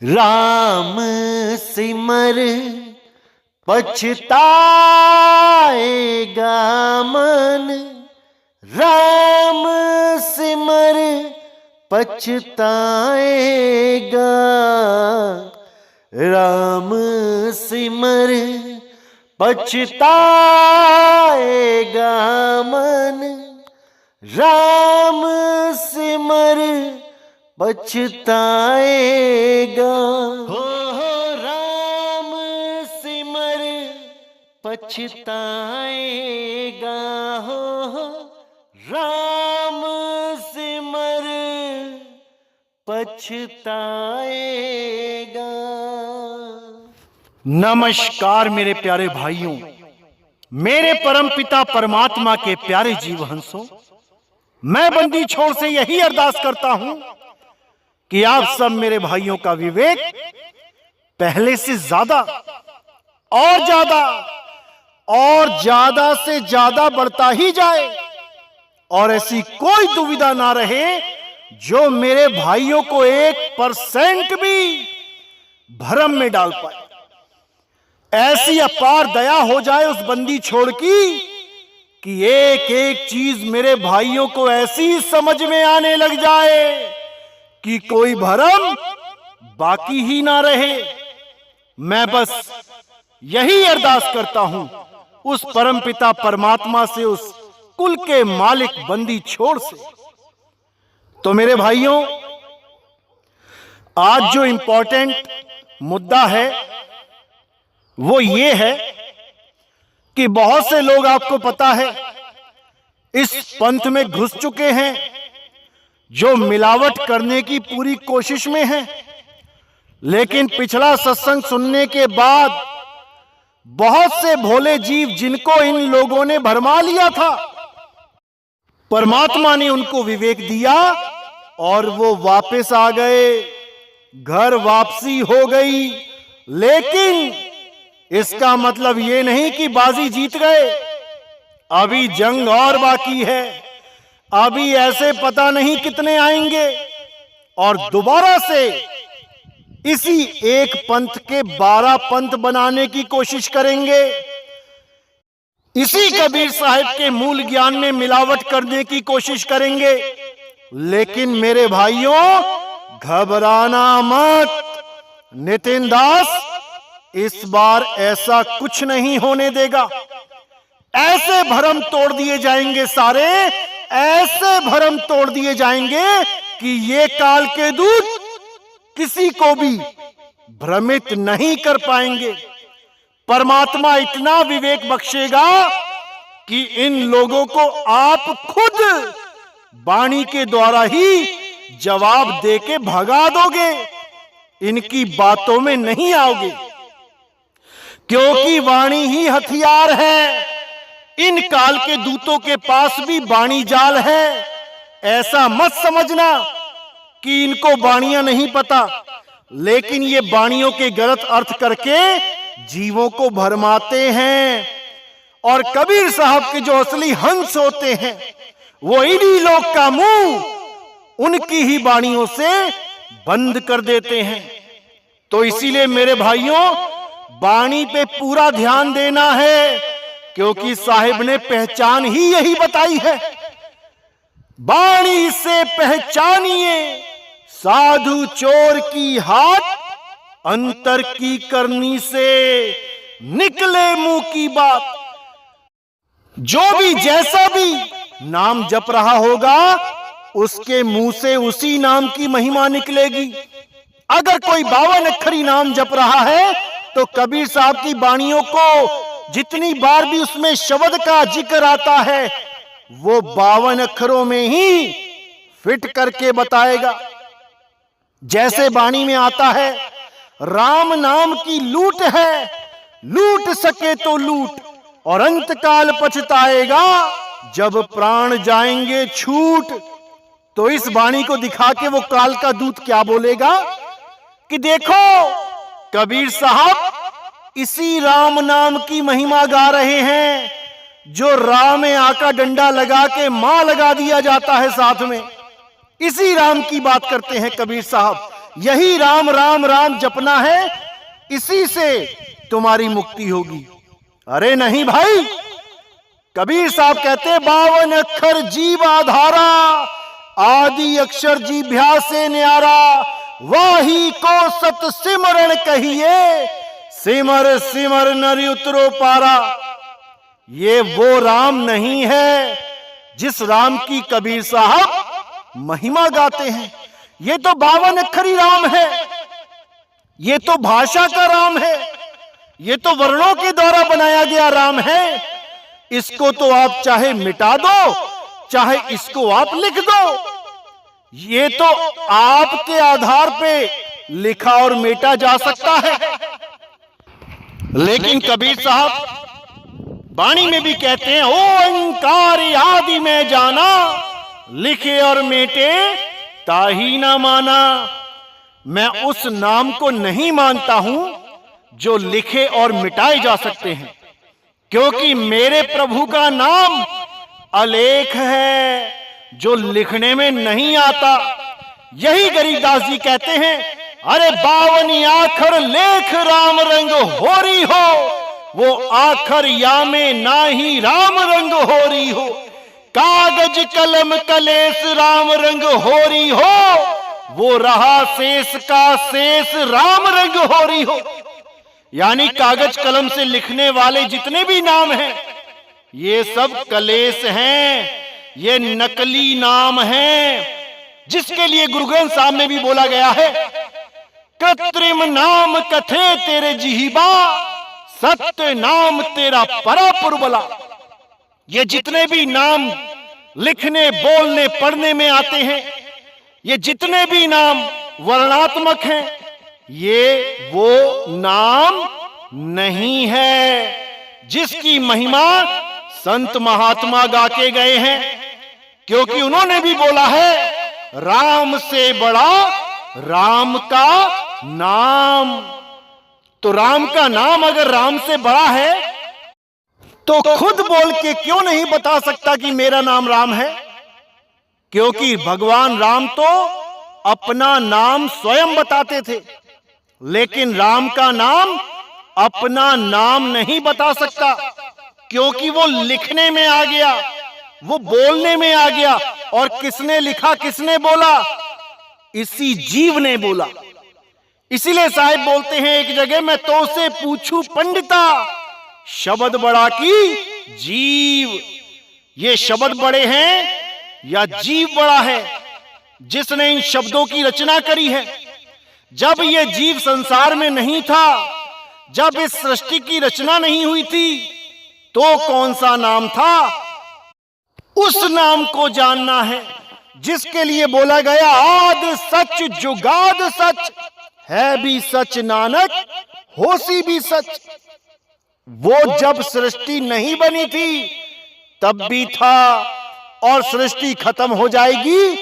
राम सिमर पछताएगा मन, राम सिमर पछताएगा, राम सिमर पछताएगा मन, राम सिमर पछताएगा। हो राम सिमर पछताएगा, हो राम सिमर पछताएगा। नमस्कार मेरे प्यारे भाइयों, मेरे परम पिता परमात्मा के प्यारे जीव हंसों, मैं बंदी छोड़ से यही अरदास करता हूं कि आप सब मेरे भाइयों का विवेक पहले से ज्यादा और ज्यादा से ज्यादा बढ़ता ही जाए और ऐसी कोई दुविधा ना रहे जो मेरे भाइयों को 1% भी भ्रम में डाल पाए। ऐसी अपार दया हो जाए उस बंदी छोड़ की कि एक एक चीज मेरे भाइयों को ऐसी समझ में आने लग जाए कि कोई भ्रम बाकी ही ना रहे। मैं बस यही अरदास करता हूं उस परमपिता परमात्मा से, उस कुल के मालिक बंदी छोड़ से। तो मेरे भाइयों, आज जो इंपॉर्टेंट मुद्दा है वो ये है कि बहुत से लोग, आपको पता है, इस पंथ में घुस चुके हैं जो मिलावट करने की पूरी कोशिश में हैं। लेकिन पिछला सत्संग सुनने के बाद बहुत से भोले जीव जिनको इन लोगों ने भरमा लिया था, परमात्मा ने उनको विवेक दिया और वो वापस आ गए, घर वापसी हो गई। लेकिन इसका मतलब ये नहीं कि बाजी जीत गए, अभी जंग और बाकी है। अभी ऐसे पता नहीं कितने आएंगे और दोबारा से इसी एक पंथ के 12 पंथ बनाने की कोशिश करेंगे, इसी कबीर साहिब के मूल ज्ञान में मिलावट करने की कोशिश करेंगे। लेकिन मेरे भाइयों, घबराना मत। नितिन दास इस बार ऐसा कुछ नहीं होने देगा। ऐसे भ्रम तोड़ दिए जाएंगे, सारे ऐसे भ्रम तोड़ दिए जाएंगे कि ये काल के दूत किसी को भी भ्रमित नहीं कर पाएंगे। परमात्मा इतना विवेक बख्शेगा कि इन लोगों को आप खुद वाणी के द्वारा ही जवाब देके भगा दोगे, इनकी बातों में नहीं आओगे, क्योंकि वाणी ही हथियार है। इन काल के दूतों के पास भी वाणी जाल है। ऐसा मत समझना कि इनको वाणियां नहीं पता, लेकिन ये वाणियों के गलत अर्थ करके जीवों को भरमाते हैं। और कबीर साहब के जो असली हंस होते हैं वो इन्हीं लोग का मुंह उनकी ही वाणियों से बंद कर देते हैं। तो इसीलिए मेरे भाइयों, वाणी पे पूरा ध्यान देना है, क्योंकि साहिब ने पहचान ही यही बताई है। वाणी से पहचानिए साधु चोर की हाथ, अंतर की करनी से निकले मुंह की बात। जो भी जैसा भी नाम जप रहा होगा उसके मुंह से उसी नाम की महिमा निकलेगी। अगर कोई 52 अक्षरी नाम जप रहा है तो कबीर साहब की वाणियों को जितनी बार भी उसमें शब्द का जिक्र आता है वो 52 अक्षरों में ही फिट करके बताएगा। जैसे वाणी में आता है, राम नाम की लूट है, लूट सके तो लूट, और अंत काल पछताएगा जब प्राण जाएंगे छूट। तो इस वाणी को दिखा के वो काल का दूत क्या बोलेगा कि देखो, कबीर साहब इसी राम नाम की महिमा गा रहे हैं जो राम में आका डंडा लगा के मां लगा दिया जाता है साथ में। इसी राम की बात करते हैं कबीर साहब यही राम राम राम जपना है, इसी से तुम्हारी मुक्ति होगी। अरे नहीं भाई, कबीर साहब कहते 52 अक्षर जीव आधारा, आदि अक्षर जीभ्या से न्यारा, वाही को सत सिमरण कहिए, सिमर सिमर नरि उतरो पारा। ये वो राम नहीं है जिस राम की कबीर साहब महिमा गाते हैं। ये तो 52 अक्षरी राम है, ये तो भाषा का राम है, ये तो वर्णों के द्वारा बनाया गया राम है। इसको तो आप चाहे मिटा दो, चाहे इसको आप लिख दो, ये तो आपके आधार पे लिखा और मेटा जा सकता है। लेकिन कबीर साहब वाणी में भी कहते हैं, ओंकार आदि में जाना, लिखे और मेटे ताही ना माना। मैं उस नाम को नहीं मानता हूं जो लिखे और मिटाए जा सकते हैं, क्योंकि मेरे प्रभु का नाम अलेख है जो लिखने में नहीं आता। यही गरीबदास जी कहते हैं, अरे 52 आखर लेख राम रंग होरी हो, वो आखर या में ना ही राम रंग होरी हो। कागज कलम कलेस राम रंग होरी हो, वो रहा शेष का शेष राम रंग होरी हो। यानी कागज कलम से लिखने वाले जितने भी नाम हैं, ये सब कलेस हैं, ये नकली नाम हैं, जिसके लिए गुरु ग्रंथ साहब में भी बोला गया है, कृत्रिम नाम कथे तेरे जिहिबा, सत्य नाम तेरा परापुरबला। ये जितने भी नाम लिखने बोलने पढ़ने में आते हैं, ये जितने भी नाम वर्णात्मक हैं, ये वो नाम नहीं है जिसकी महिमा संत महात्मा गा के गए हैं। क्योंकि उन्होंने भी बोला है, राम से बड़ा राम का नाम। तो राम का नाम अगर राम से बड़ा है, तो खुद बोल के क्यों नहीं बता सकता कि मेरा नाम राम है? क्योंकि भगवान राम तो अपना नाम स्वयं बताते थे, लेकिन राम का नाम अपना नाम नहीं बता सकता, क्योंकि वो लिखने में आ गया, वो बोलने में आ गया। और किसने लिखा, किसने बोला? इसी जीव ने बोला। इसीलिए साहिब बोलते हैं एक जगह, मैं तो से पूछूं पंडिता, शब्द बड़ा की जीव। ये शब्द बड़े हैं या जीव बड़ा है जिसने इन शब्दों की रचना करी है? जब ये जीव संसार में नहीं था, जब इस सृष्टि की रचना नहीं हुई थी, तो कौन सा नाम था? उस नाम को जानना है जिसके लिए बोला गया, आद सच जुगाद सच, है भी सच नानक होसी भी सच। वो जब सृष्टि नहीं बनी थी तब भी था, और सृष्टि खत्म हो जाएगी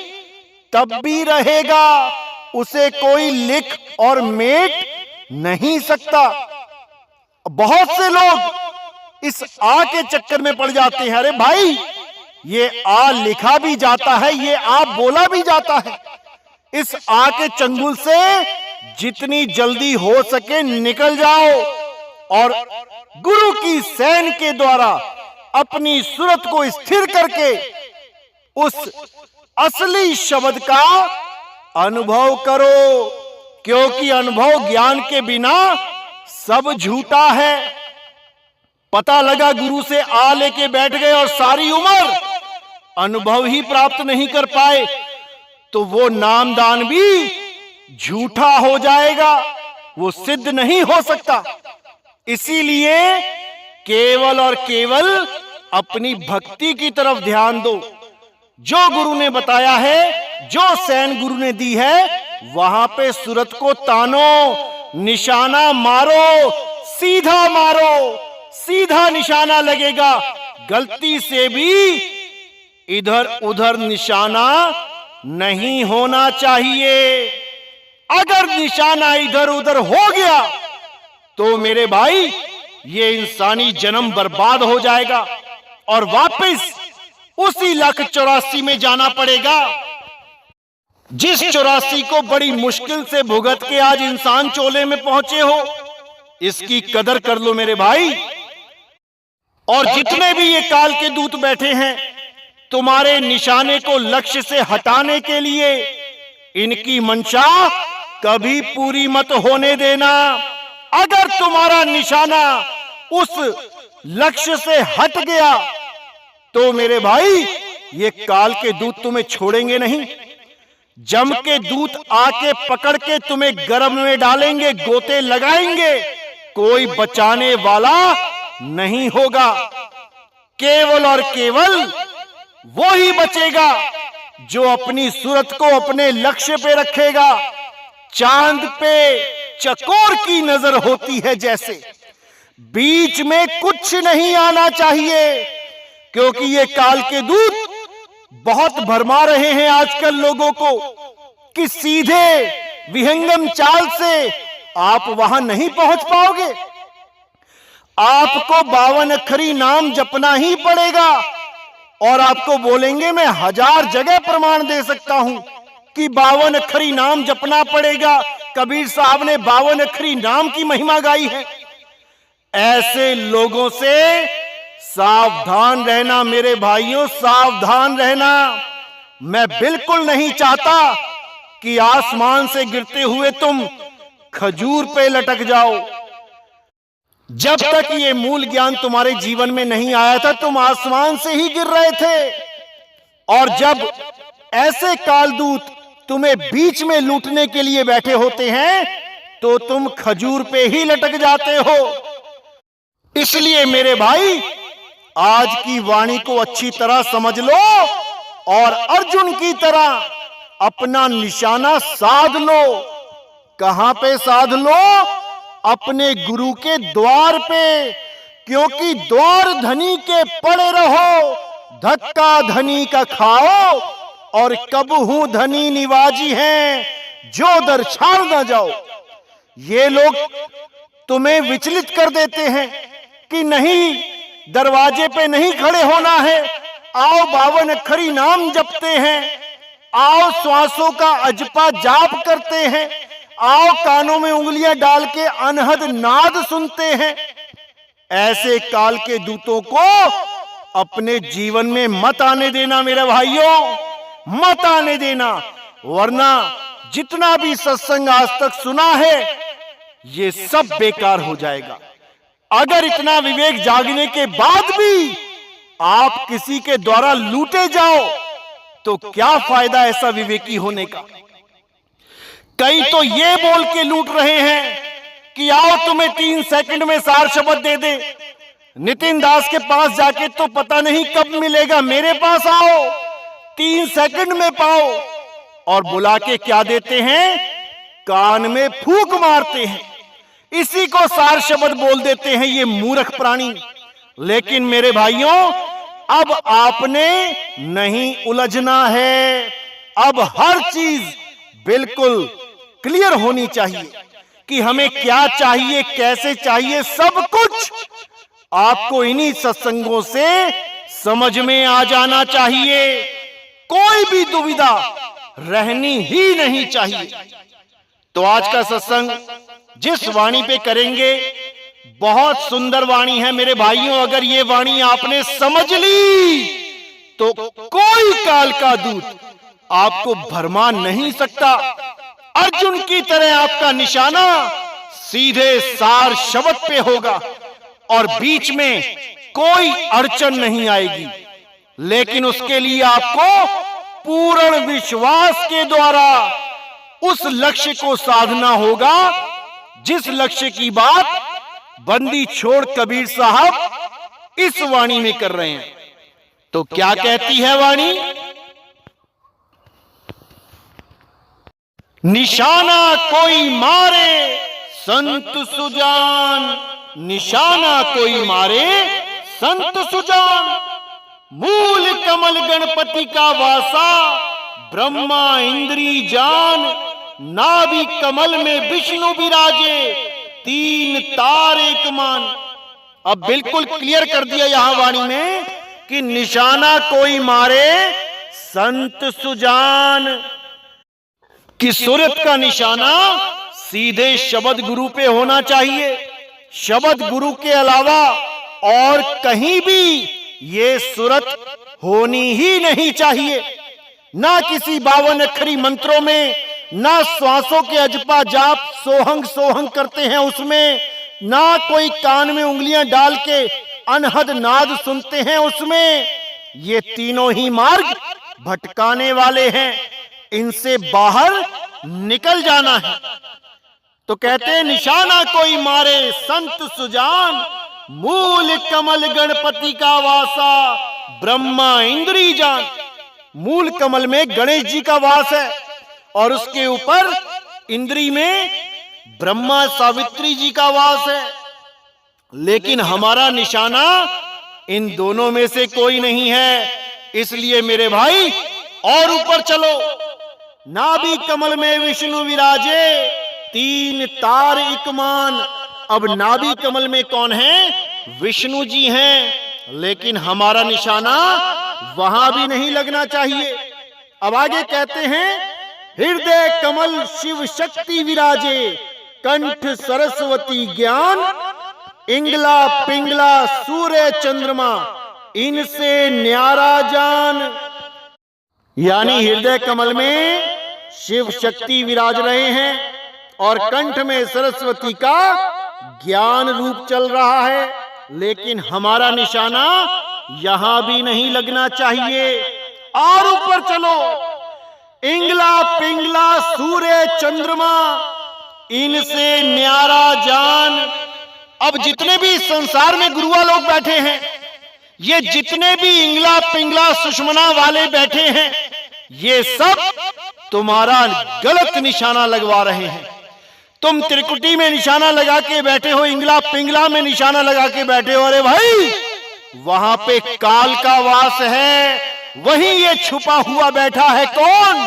तब भी रहेगा। उसे कोई लिख और मेट नहीं सकता। बहुत से लोग इस आ के चक्कर में पड़ जाते हैं। अरे भाई, ये आ लिखा भी जाता है, ये आ बोला भी जाता है। इस आ के चंगुल से जितनी जल्दी हो सके निकल जाओ, और गुरु की सेन के द्वारा अपनी सूरत को स्थिर करके उस असली शब्द का अनुभव करो, क्योंकि अनुभव ज्ञान के बिना सब झूठा है। पता लगा गुरु से आ लेके बैठ गए और सारी उम्र अनुभव ही प्राप्त नहीं कर पाए, तो वो नामदान भी झूठा हो जाएगा, वो सिद्ध नहीं हो सकता। इसीलिए केवल और केवल अपनी भक्ति की तरफ ध्यान दो। जो गुरु ने बताया है, जो सैन गुरु ने दी है, वहां पे सूरत को तानो, निशाना मारो, सीधा मारो, सीधा निशाना लगेगा। गलती से भी इधर उधर निशाना नहीं होना चाहिए। अगर निशाना इधर उधर हो गया तो मेरे भाई, ये इंसानी जन्म बर्बाद हो जाएगा और वापस उसी 184 में जाना पड़ेगा। जिस 84 को बड़ी मुश्किल से भुगत के आज इंसान चोले में पहुंचे हो, इसकी कदर कर लो मेरे भाई। और जितने भी ये काल के दूत बैठे हैं, तुम्हारे निशाने को लक्ष्य से हटाने के लिए इनकी मंशा कभी पूरी मत होने देना। अगर तुम्हारा निशाना उस लक्ष्य से हट गया तो मेरे भाई ये काल के दूत तुम्हें छोड़ेंगे नहीं। जम के दूत आके पकड़ के तुम्हें गर्भ में डालेंगे, गोते लगाएंगे, कोई बचाने वाला नहीं होगा। केवल और केवल वो ही बचेगा जो अपनी सूरत को अपने लक्ष्य पे रखेगा। चांद पे चकोर की नजर होती है जैसे, बीच में कुछ नहीं आना चाहिए, क्योंकि ये काल के दूत बहुत भरमा रहे हैं आजकल लोगों को कि सीधे विहंगम चाल से आप वहां नहीं पहुंच पाओगे। आपको 52 अक्षरी नाम जपना ही पड़ेगा। और आपको बोलेंगे, मैं 1000 जगह प्रमाण दे सकता हूं कि 52 अक्षरी नाम जपना पड़ेगा। कबीर साहब ने 52 अक्षरी नाम की महिमा गाई है। ऐसे लोगों से सावधान रहना मेरे भाइयों, सावधान रहना। मैं बिल्कुल नहीं चाहता कि आसमान से गिरते हुए तुम खजूर पे लटक जाओ। जब तक ये मूल ज्ञान तुम्हारे जीवन में नहीं आया था, तुम आसमान से ही गिर रहे थे। और जब ऐसे कालदूत तुम्हें बीच में लूटने के लिए बैठे होते हैं तो तुम खजूर पे ही लटक जाते हो। इसलिए मेरे भाई, आज की वाणी को अच्छी तरह समझ लो और अर्जुन की तरह अपना निशाना साध लो। कहां पे साध लो? अपने गुरु के द्वार पे, क्योंकि द्वार धनी के पड़े रहो, धक्का धनी का खाओ, और कब हूं धनी निवाजी हैं, जो दर छाड़ ना जाओ। ये लोग तुम्हें विचलित कर देते हैं कि नहीं, दरवाजे पे नहीं खड़े होना है, आओ 52 अक्षरी नाम जपते हैं, आओ श्वासों का अजपा जाप करते हैं, आओ कानों में उंगलियां डाल के अनहद नाद सुनते हैं। ऐसे काल के दूतों को अपने जीवन में मत आने देना मेरे भाइयों, मत आने देना। वरना जितना भी सत्संग आज तक सुना है ये सब बेकार हो जाएगा। अगर इतना विवेक जागने के बाद भी आप किसी के द्वारा लूटे जाओ तो क्या फायदा ऐसा विवेकी होने का। कई तो ये बोल के लूट रहे हैं कि आओ तुम्हें 3 सेकंड में सार शब्द दे दे। नितिन दास के पास जाके तो पता नहीं कब मिलेगा, मेरे पास आओ 3 सेकंड में पाओ। और बुला के क्या देते हैं? कान में फूंक मारते हैं, इसी को सार शब्द बोल देते हैं ये मूर्ख प्राणी। लेकिन मेरे भाइयों, अब आपने नहीं उलझना है। अब हर चीज बिल्कुल क्लियर होनी चाहिए कि हमें क्या चाहिए, कैसे चाहिए। सब कुछ आपको इन्हीं सत्संगों से समझ में आ जाना चाहिए। कोई भी दुविधा रहनी ही नहीं चाहिए। तो आज का सत्संग जिस वाणी पे करेंगे, बहुत सुंदर वाणी है मेरे भाइयों। अगर ये वाणी आपने समझ ली तो कोई काल का दूत आपको भरमा नहीं सकता। अर्जुन की तरह आपका निशाना सीधे सार शब्द पे होगा और बीच में कोई अड़चन नहीं आएगी। लेकिन उसके लिए आपको पूर्ण विश्वास के द्वारा उस लक्ष्य को साधना होगा जिस लक्ष्य की बात बंदी छोड़ कबीर साहब इस वाणी में कर रहे हैं। तो क्या कहती है वाणी? निशाना कोई मारे संत सुजान, निशाना कोई मारे संत सुजान। मूल कमल गणपति का वासा, ब्रह्मा इंद्री जान। नाभि कमल में विष्णु विराजे, 3 तार एक मान। अब बिल्कुल क्लियर कर दिया यहां वाणी में कि निशाना कोई मारे संत सुजान। कि सूरत का निशाना सीधे शब्द गुरु पे होना चाहिए। शब्द गुरु के अलावा और कहीं भी ये सूरत होनी ही नहीं चाहिए। ना किसी 52 अक्षरी मंत्रों में, ना श्वासों के अजपा जाप सोहंग सोहंग करते हैं उसमें, ना कोई कान में उंगलियां डाल के अनहद नाद सुनते हैं उसमें। ये तीनों ही मार्ग भटकाने वाले हैं, इनसे बाहर निकल जाना है। तो कहते हैं निशाना कोई मारे संत सुजान, मूल कमल गणपति का वासा, ब्रह्मा इंद्री जान। मूल कमल में गणेश जी का वास है और उसके ऊपर इंद्री में ब्रह्मा सावित्री जी का वास है। लेकिन हमारा निशाना इन दोनों में से कोई नहीं है। इसलिए मेरे भाई और ऊपर चलो। नाभि कमल में विष्णु विराजे, 3 तार एकमान। अब नाभि कमल में कौन है? विष्णु जी हैं। लेकिन हमारा निशाना वहां भी नहीं लगना चाहिए। अब आगे कहते हैं हृदय कमल शिव शक्ति विराजे, कंठ सरस्वती ज्ञान, इंगला पिंगला सूर्य चंद्रमा, इनसे न्यारा जान। यानी हृदय कमल में शिव शक्ति विराज रहे हैं और कंठ में सरस्वती का ज्ञान रूप चल रहा है। लेकिन हमारा निशाना यहां भी नहीं लगना चाहिए। और ऊपर चलो। इंगला पिंगला सूर्य चंद्रमा, इनसे न्यारा जान। अब जितने भी संसार में गुरुआ लोग बैठे हैं, ये जितने भी इंगला पिंगला सुषमना वाले बैठे हैं, ये सब तुम्हारा गलत निशाना लगवा रहे हैं। तुम त्रिकुटी में निशाना लगा के बैठे हो, इंगला पिंगला में निशाना लगा के बैठे हो। अरे भाई, वहां पे काल का वास है, वहीं ये छुपा हुआ बैठा है। कौन?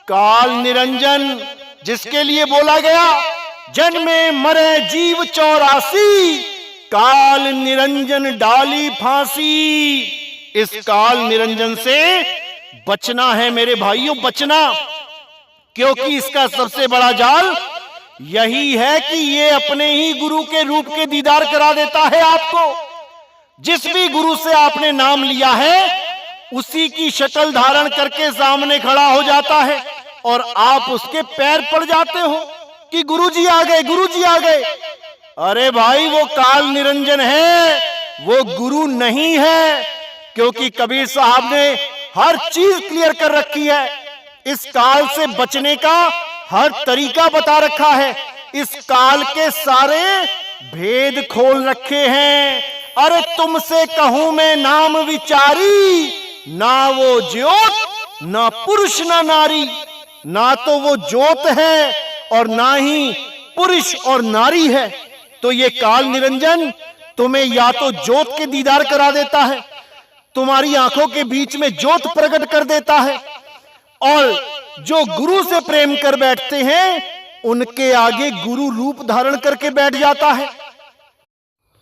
काल निरंजन, जिसके लिए बोला गया जन्मे मरे जीव 84, काल निरंजन डाली फांसी। इस काल निरंजन से बचना है मेरे भाइयों, बचना। क्योंकि इसका सबसे बड़ा जाल यही है कि ये अपने ही गुरु के रूप के दीदार करा देता है आपको। जिस भी गुरु से आपने नाम लिया है, उसी की शक्ल धारण करके सामने खड़ा हो जाता है और आप उसके पैर पड़ जाते हो कि गुरुजी आ गए, गुरुजी आ गए। अरे भाई, वो काल निरंजन है, वो गुरु नहीं है। क्योंकि कबीर साहब ने हर चीज क्लियर कर रखी है। इस काल से बचने का हर तरीका बता रखा है। इस काल के सारे भेद खोल रखे हैं। अरे तुमसे कहूं मैं नाम विचारी, ना वो ज्योत ना पुरुष ना नारी। ना तो वो ज्योत है और ना ही पुरुष और नारी है। तो ये काल निरंजन तुम्हें या तो ज्योत के दीदार करा देता है, तुम्हारी आंखों के बीच में ज्योत प्रकट कर देता है, और जो गुरु से प्रेम कर बैठते हैं उनके आगे गुरु रूप धारण करके बैठ जाता है।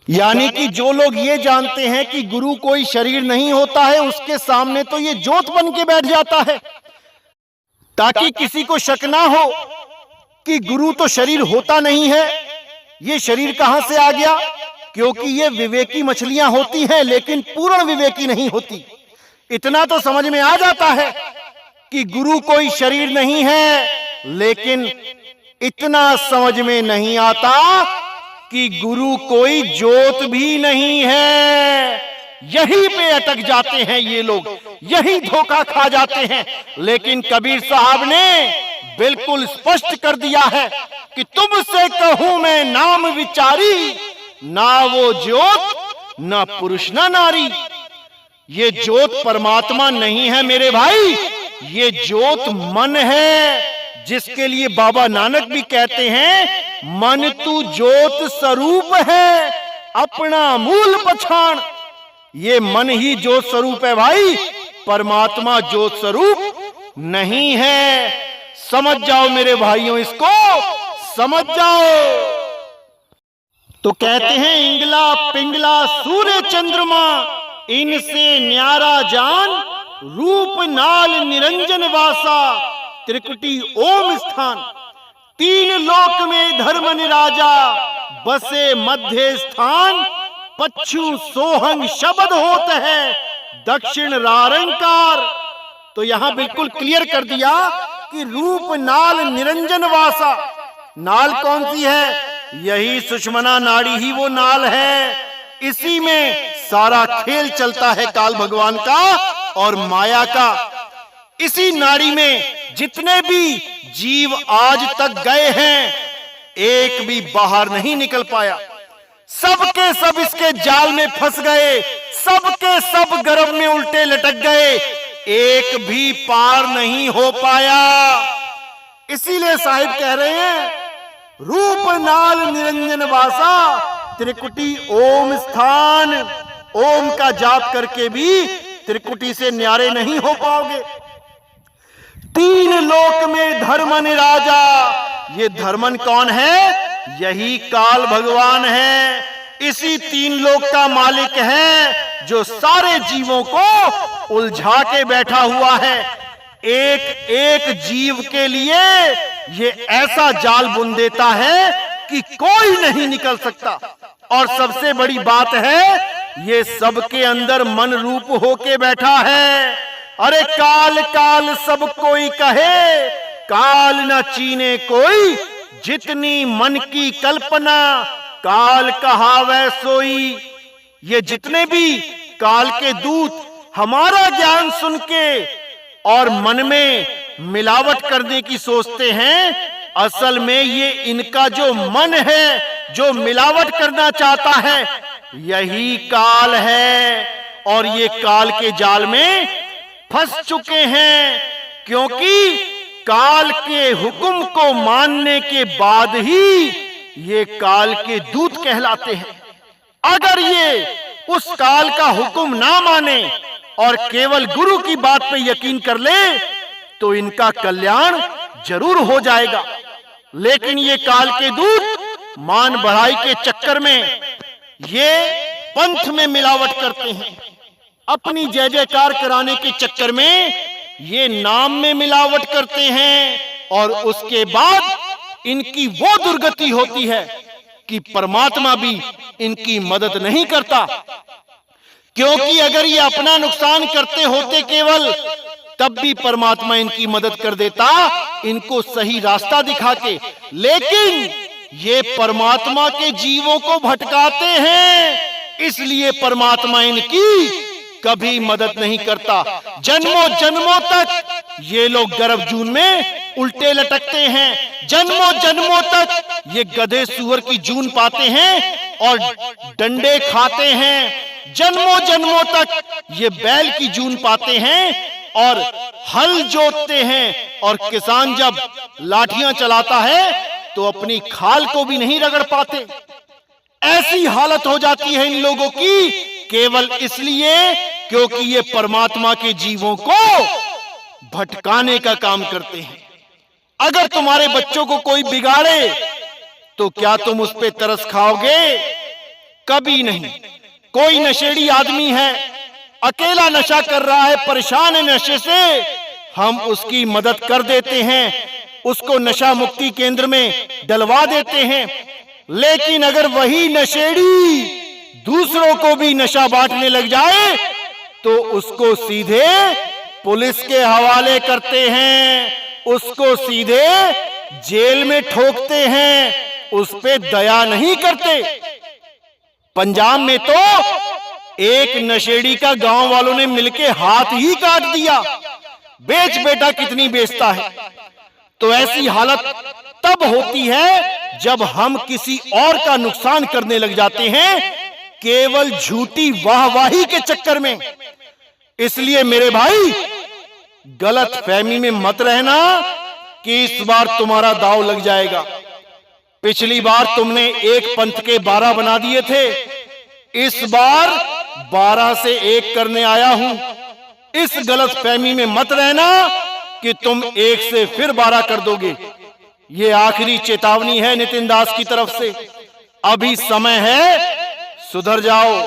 यानी कि जो लोग ये जानते हैं कि गुरु कोई शरीर नहीं होता है, उसके सामने तो ये ज्योत बन के बैठ जाता है, ताकि किसी को शक ना हो कि गुरु तो शरीर होता नहीं है। ये शरीर कहां से आ गया? क्योंकि ये विवेकी मछलियां होती हैं, लेकिन पूर्ण विवेकी नहीं होती। इतना तो समझ में आ जाता है कि गुरु कोई शरीर नहीं है, लेकिन इतना समझ में नहीं आता कि गुरु कोई ज्योत भी नहीं है। यहीं पे अटक जाते हैं ये लोग, यही धोखा खा जाते हैं। लेकिन कबीर साहब ने बिल्कुल स्पष्ट कर दिया है कि तुमसे कहूं मैं नाम विचारी, ना वो ज्योत ना पुरुष ना नारी। ये ज्योत परमात्मा नहीं है मेरे भाई, ये ज्योत मन है, जिसके लिए बाबा नानक भी कहते हैं मन तू ज्योत स्वरूप है, अपना मूल पछाण। ये मन ही ज्योत स्वरूप है भाई, परमात्मा ज्योत स्वरूप नहीं है। समझ जाओ मेरे भाइयों, इसको समझ जाओ। तो कहते हैं इंगला पिंगला सूर्य चंद्रमा, इनसे न्यारा जान, रूप नाल निरंजन वासा, त्रिकुटी ओम स्थान। तीन लोक में धर्म निराजा, बसे मध्य स्थान। पच्छु सोहंग शब्द होत है, दक्षिण रारंकार। तो यहां बिल्कुल क्लियर कर दिया कि रूप नाल निरंजन वासा। नाल कौन सी है? यही सुषमना नाड़ी ही वो नाल है। इसी में सारा खेल चलता है काल भगवान का और माया का। इसी नाड़ी में जितने भी जीव आज तक गए हैं, एक भी बाहर नहीं निकल पाया। सबके सब इसके जाल में फंस गए, सबके सब गर्भ में उल्टे लटक गए, एक भी पार नहीं हो पाया। इसीलिए साहिब कह रहे हैं, रूप नाल निरंजन वासा, त्रिकुटी ओम स्थान। ओम का जाप करके भी त्रिकुटी से न्यारे नहीं हो पाओगे। तीन लोक में धर्म निराजा। ये धर्मन कौन है? यही काल भगवान है। इसी तीन लोक का मालिक है जो सारे जीवों को उलझा के बैठा हुआ है। एक एक जीव के लिए ये ऐसा जाल बुन देता है कि कोई नहीं निकल सकता। और सबसे बड़ी बात है, ये सबके अंदर मन रूप होके बैठा है। अरे काल काल सब कोई कहे, काल न चीने कोई। जितनी मन की कल्पना, काल कहावै सोई। ये जितने भी काल के दूत हमारा ज्ञान सुन के और मन में मिलावट करने की सोचते हैं, असल में ये इनका जो मन है, जो मिलावट करना चाहता है, यही काल है। और ये काल के जाल में फंस चुके हैं, क्योंकि काल के हुक्म को मानने के बाद ही ये काल के दूत कहलाते हैं। अगर ये उस काल का हुक्म ना माने और केवल गुरु की बात पे यकीन कर ले, तो इनका कल्याण जरूर हो जाएगा। लेकिन ये काल के दूत मान बढ़ाई के चक्कर में ये पंथ में मिलावट करते हैं। अपनी जय जयकार कराने के चक्कर में ये नाम में मिलावट करते हैं, और उसके बाद इनकी वो दुर्गति होती है कि परमात्मा भी इनकी मदद नहीं करता। क्योंकि अगर ये अपना नुकसान करते होते केवल, तब भी परमात्मा इनकी मदद कर देता, इनको सही रास्ता दिखा के। लेकिन ये परमात्मा के जीवों को भटकाते हैं, इसलिए परमात्मा इनकी कभी मदद नहीं करता। जन्मों जन्मों तक ये लोग गर्भजून में उल्टे लटकते हैं। जन्मों जन्मों तक ये गधे सुअर की जून पाते हैं और डंडे खाते हैं। जन्मों जन्मों तक ये बैल की जून पाते हैं और हल जोतते हैं। और किसान जब लाठियां चलाता है तो अपनी खाल को भी नहीं रगड़ पाते। ऐसी हालत हो जाती है इन लोगों की, केवल इसलिए क्योंकि ये परमात्मा के जीवों को भटकाने का काम करते हैं। अगर तुम्हारे बच्चों को कोई बिगाड़े तो क्या तुम उस पे तरस खाओगे? कभी नहीं। कोई नशेड़ी आदमी है, अकेला नशा कर रहा है, परेशान है नशे से, हम उसकी मदद कर देते हैं, उसको नशा मुक्ति केंद्र में डलवा देते हैं। लेकिन अगर वही नशेड़ी दूसरों को भी नशा बांटने लग जाए तो उसको सीधे पुलिस के हवाले करते हैं, उसको सीधे जेल में ठोकते हैं, उस पे दया नहीं करते। पंजाब में तो एक नशेड़ी का गांव वालों ने मिलके हाथ ही काट दिया। बेच बेटा कितनी बेचता है। तो ऐसी हालत तब होती है जब हम किसी और का नुकसान करने लग जाते हैं, केवल झूठी वाहवाही के चक्कर में। इसलिए मेरे भाई, गलत फहमी में मत रहना कि इस बार तुम्हारा दांव लग जाएगा। पिछली बार तुमने एक पंथ के 12 बना दिए थे, इस बार 12 से 1 करने आया हूं। इस गलत फहमी में मत रहना कि तुम 1 से फिर 12 कर दोगे। ये आखिरी चेतावनी है नितिन दास की तरफ से। अभी समय है, सुधर जाओ।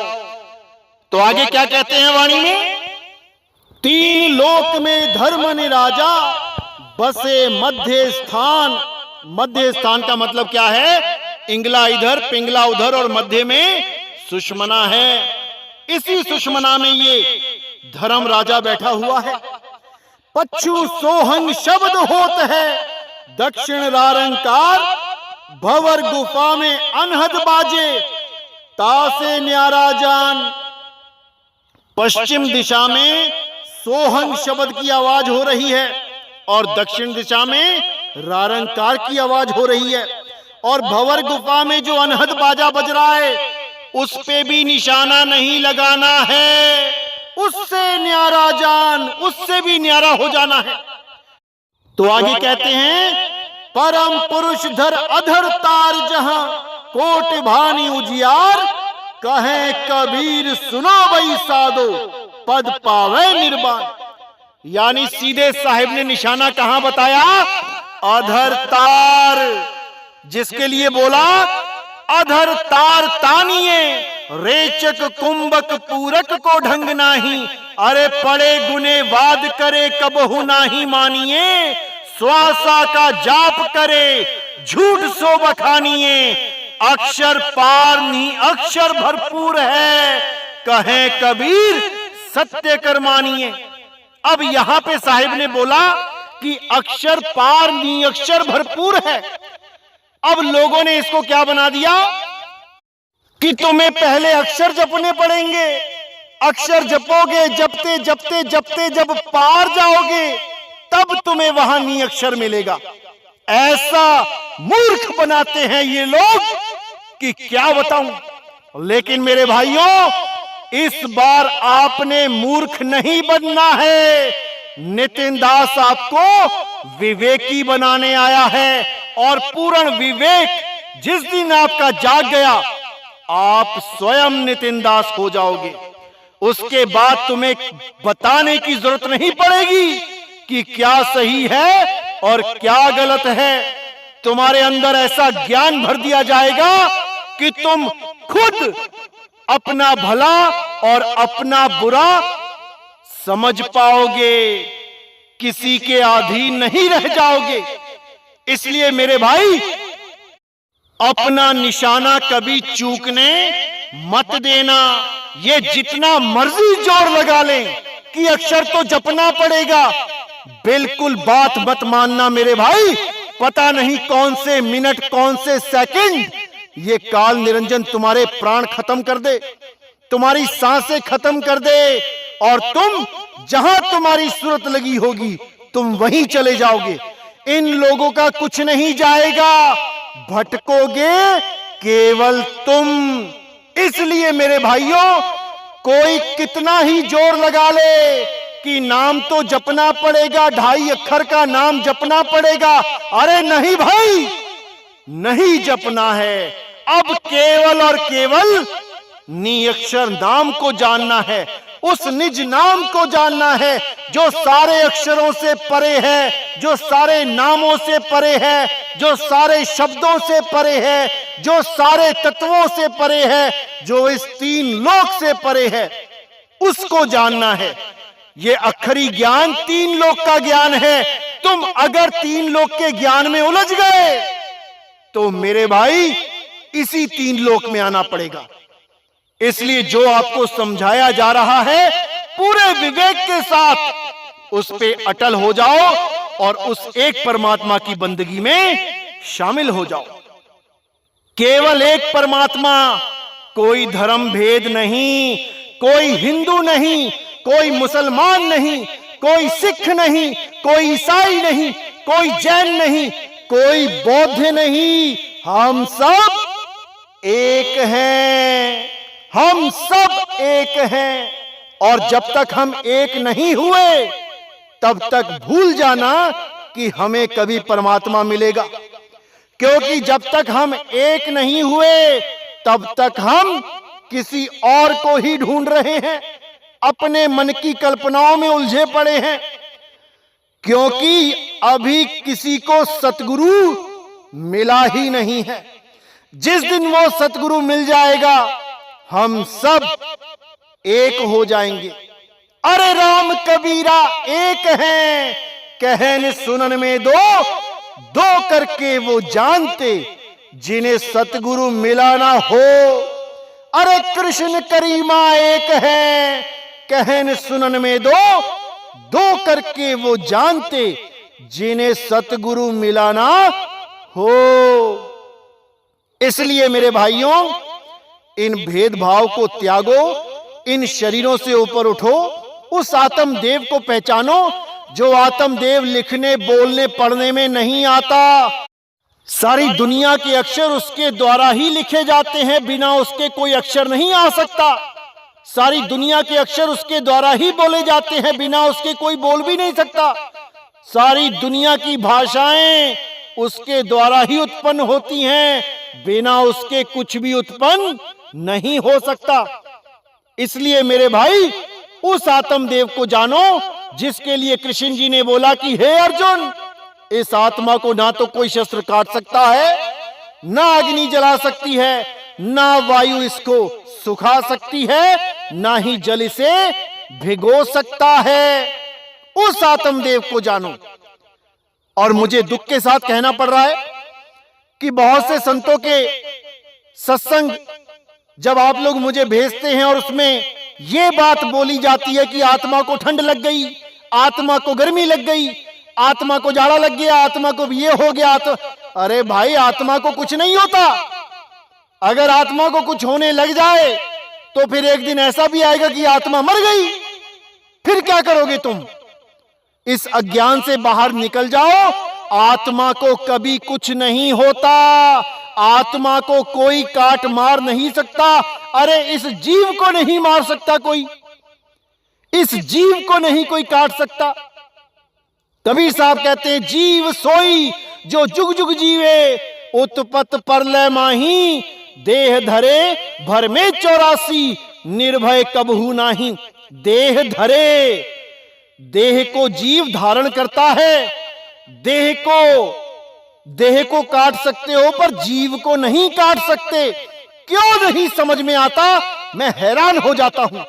तो आगे क्या कहते हैं वाणी में? तीन लोक में धर्म निराजा, बसे मध्य स्थान। मध्य स्थान का मतलब क्या है? इंगला इधर, पिंगला उधर और मध्य में सुषमना है। इसी सुषमना में ये धर्म राजा बैठा हुआ है। पच्छु सोहंग शब्द होत है, दक्षिण रारंकार भवर गुफा में अनहद बाजे, तासे न्यारा जान। पश्चिम दिशा में सोहंग शब्द की आवाज हो रही है और दक्षिण दिशा में रारंकार की आवाज हो रही है, और भवर गुफा में जो अनहद बाजा बज रहा है उस पे भी निशाना नहीं लगाना है, उससे न्यारा जान, उससे भी न्यारा हो जाना है। तो आगे कहते हैं, परम पुरुष धर अधर तार जहां, कोट भानी उजियार, कहे कबीर सुनो भाई साधो, पद पावे निर्वाण। यानी सीधे साहिब ने निशाना कहां बताया? अधर तार। जिसके लिए बोला अधर तार तानिए, रेचक कुंभक पूरक को ढंग नाही, अरे पड़े गुने वाद करे कबहु नाही मानिए, श्वासा का जाप करे झूठ सो बखानिए, अक्षर पार नी अक्षर भरपूर है, कहे कबीर सत्य कर मानिए। अब यहां पे साहिब ने बोला कि अक्षर पार नी अक्षर भरपूर है। अब लोगों ने इसको क्या बना दिया कि तुम्हें पहले अक्षर जपने पड़ेंगे, अक्षर जपोगे, जपते जपते जपते जब पार जाओगे तब तुम्हें वहां नी अक्षर मिलेगा। ऐसा मूर्ख बनाते हैं ये लोग कि क्या बताऊं। लेकिन मेरे भाइयों, इस बार आपने मूर्ख नहीं बनना है। नितिन दास आपको विवेकी बनाने आया है, और पूर्ण विवेक जिस दिन आपका जाग गया, आप स्वयं नितिन दास हो जाओगे। उसके बाद तुम्हें बताने की जरूरत नहीं पड़ेगी कि क्या सही है और क्या गलत है। तुम्हारे अंदर ऐसा ज्ञान भर दिया जाएगा कि तुम खुद अपना भला और अपना बुरा समझ पाओगे, किसी के अधीन नहीं रह जाओगे। इसलिए मेरे भाई, अपना निशाना कभी चूकने मत देना। ये जितना मर्जी जोर लगा लें कि अक्षर तो जपना पड़ेगा, बिल्कुल बात मत मानना मेरे भाई। पता नहीं कौन से मिनट, कौन से सेकंड ये काल निरंजन तुम्हारे प्राण खत्म कर दे, तुम्हारी सांसें खत्म कर दे, और तुम जहां तुम्हारी सूरत लगी होगी तुम वहीं चले जाओगे। इन लोगों का कुछ नहीं जाएगा, भटकोगे केवल तुम। इसलिए मेरे भाइयों, कोई कितना ही जोर लगा ले कि नाम तो जपना पड़ेगा, 2.5 अक्षर का नाम जपना पड़ेगा, अरे नहीं भाई, नहीं जपना है। अब केवल और केवल निअक्षर नाम को जानना है, उस निज नाम को जानना है जो सारे अक्षरों से परे है, जो सारे नामों से परे है, जो सारे शब्दों से परे है, जो सारे तत्वों से परे है, जो इस 3 लोक से परे है, उसको जानना है। ये अक्षरी ज्ञान 3 लोक का ज्ञान है। तुम अगर 3 लोक के ज्ञान में उलझ गए तो मेरे भाई इसी 3 लोक में आना पड़ेगा। इसलिए जो आपको समझाया जा रहा है, पूरे विवेक के साथ उस पे अटल हो जाओ और उस एक परमात्मा की बंदगी में शामिल हो जाओ। केवल एक परमात्मा, कोई धर्म भेद नहीं, कोई हिंदू नहीं, कोई मुसलमान नहीं, कोई सिख नहीं, कोई ईसाई नहीं, कोई जैन नहीं, कोई बौद्ध नहीं, हम सब एक हैं, हम सब एक हैं। और जब तक हम एक नहीं हुए तब तक भूल जाना कि हमें कभी परमात्मा मिलेगा, क्योंकि जब तक हम एक नहीं हुए तब तक हम किसी और को ही ढूंढ रहे हैं, अपने मन की कल्पनाओं में उलझे पड़े हैं। क्योंकि अभी किसी को सतगुरु मिला ही नहीं है। जिस दिन वो सतगुरु मिल जाएगा हम सब एक हो जाएंगे। अरे राम कबीरा एक हैं, कहन सुनन में दो, दो करके वो जानते जिन्हें सतगुरु मिला ना हो। अरे कृष्ण करीमा एक है, कहन सुनन में दो, दो करके वो जानते जिन्हें सतगुरु मिला ना हो। इसलिए मेरे भाइयों, इन भेदभाव को त्यागो, इन शरीरों से ऊपर उठो, उस आत्मदेव को पहचानो जो आत्मदेव लिखने बोलने पढ़ने में नहीं आता। सारी दुनिया के अक्षर उसके द्वारा ही लिखे जाते हैं, बिना उसके कोई अक्षर नहीं आ सकता। सारी दुनिया के अक्षर उसके द्वारा ही बोले जाते हैं, बिना उसके कोई बोल भी नहीं सकता। सारी दुनिया की भाषाएं उसके द्वारा ही उत्पन्न होती हैं, बिना उसके कुछ भी उत्पन्न नहीं हो सकता। इसलिए मेरे भाई, उस आत्मदेव को जानो जिसके लिए कृष्ण जी ने बोला कि हे अर्जुन, इस आत्मा को ना तो कोई शस्त्र काट सकता है, ना अग्नि जला सकती है, ना वायु इसको सुखा सकती है, ना ही जल इसे भिगो सकता है। उस आत्मदेव को जानो। और मुझे दुख के साथ कहना पड़ रहा है कि बहुत से संतों के सत्संग जब आप लोग मुझे भेजते हैं और उसमें यह बात बोली जाती है कि आत्मा को ठंड लग गई, आत्मा को गर्मी लग गई, आत्मा को जाड़ा लग गया, आत्मा को ये हो गया। अरे भाई, आत्मा को कुछ नहीं होता। अगर आत्मा को कुछ होने लग जाए तो फिर एक दिन ऐसा भी आएगा कि आत्मा मर गई, फिर क्या करोगे तुम? इस अज्ञान से बाहर निकल जाओ। आत्मा को कभी कुछ नहीं होता, आत्मा को कोई काट मार नहीं सकता। अरे इस जीव को नहीं मार सकता कोई, इस जीव को नहीं कोई काट सकता। कबीर साहब कहते हैं, जीव सोई जो जुग जुग जीवे, उत्पत परलय माही, देह धरे भर में 84, निर्भय कबहू नाही। देह धरे, देह को जीव धारण करता है। देह को काट सकते हो पर जीव को नहीं काट सकते। क्यों नहीं समझ में आता? मैं हैरान हो जाता हूं।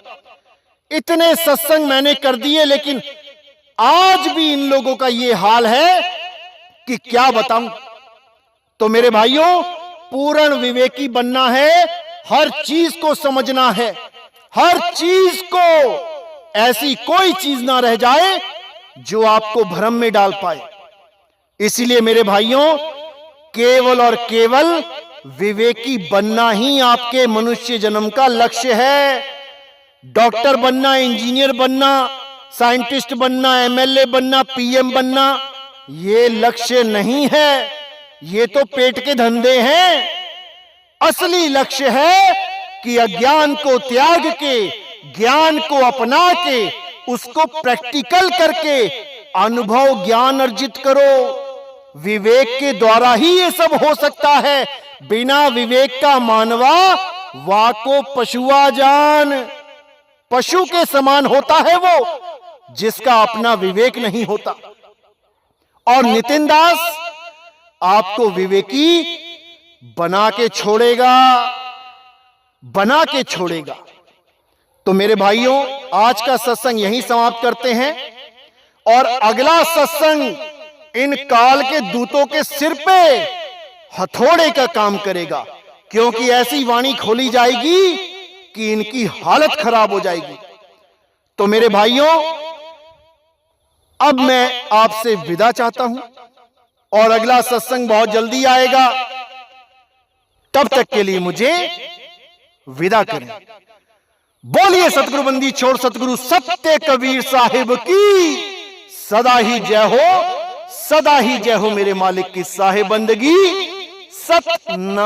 इतने सत्संग मैंने कर दिए, लेकिन आज भी इन लोगों का ये हाल है कि क्या बताऊं। तो मेरे भाइयों, पूर्ण विवेकी बनना है, हर चीज को समझना है, हर चीज को, ऐसी कोई चीज ना रह जाए जो आपको भ्रम में डाल पाए। इसलिए मेरे भाइयों, केवल और केवल विवेकी बनना ही आपके मनुष्य जन्म का लक्ष्य है। डॉक्टर बनना, इंजीनियर बनना, साइंटिस्ट बनना, एमएलए बनना, पीएम बनना, ये लक्ष्य नहीं है। ये तो पेट के धंधे हैं। असली लक्ष्य है कि अज्ञान को त्याग के, ज्ञान को अपना के, उसको प्रैक्टिकल करके अनुभव ज्ञान अर्जित करो। विवेक के द्वारा ही ये सब हो सकता है। बिना विवेक का मानवा वाको पशुआ जान। पशु के समान होता है वो जिसका अपना विवेक नहीं होता। और नितिन दास आपको विवेकी बना के छोड़ेगा, बना के छोड़ेगा। तो मेरे भाइयों, आज का सत्संग यहीं समाप्त करते हैं और अगला सत्संग इन काल के दूतों के सिर पे हथौड़े का काम करेगा, क्योंकि ऐसी वाणी खोली जाएगी कि इनकी हालत खराब हो जाएगी। तो मेरे भाइयों, अब मैं आपसे विदा चाहता हूं और अगला सत्संग बहुत जल्दी आएगा। तब तक के लिए मुझे विदा करें। बोलिए सतगुरु बंदी छोड़ सतगुरु सत्य कबीर साहिब की सदा ही जय हो, सदा ही जय हो। मेरे मालिक की साहिब बंदगी सतनाम।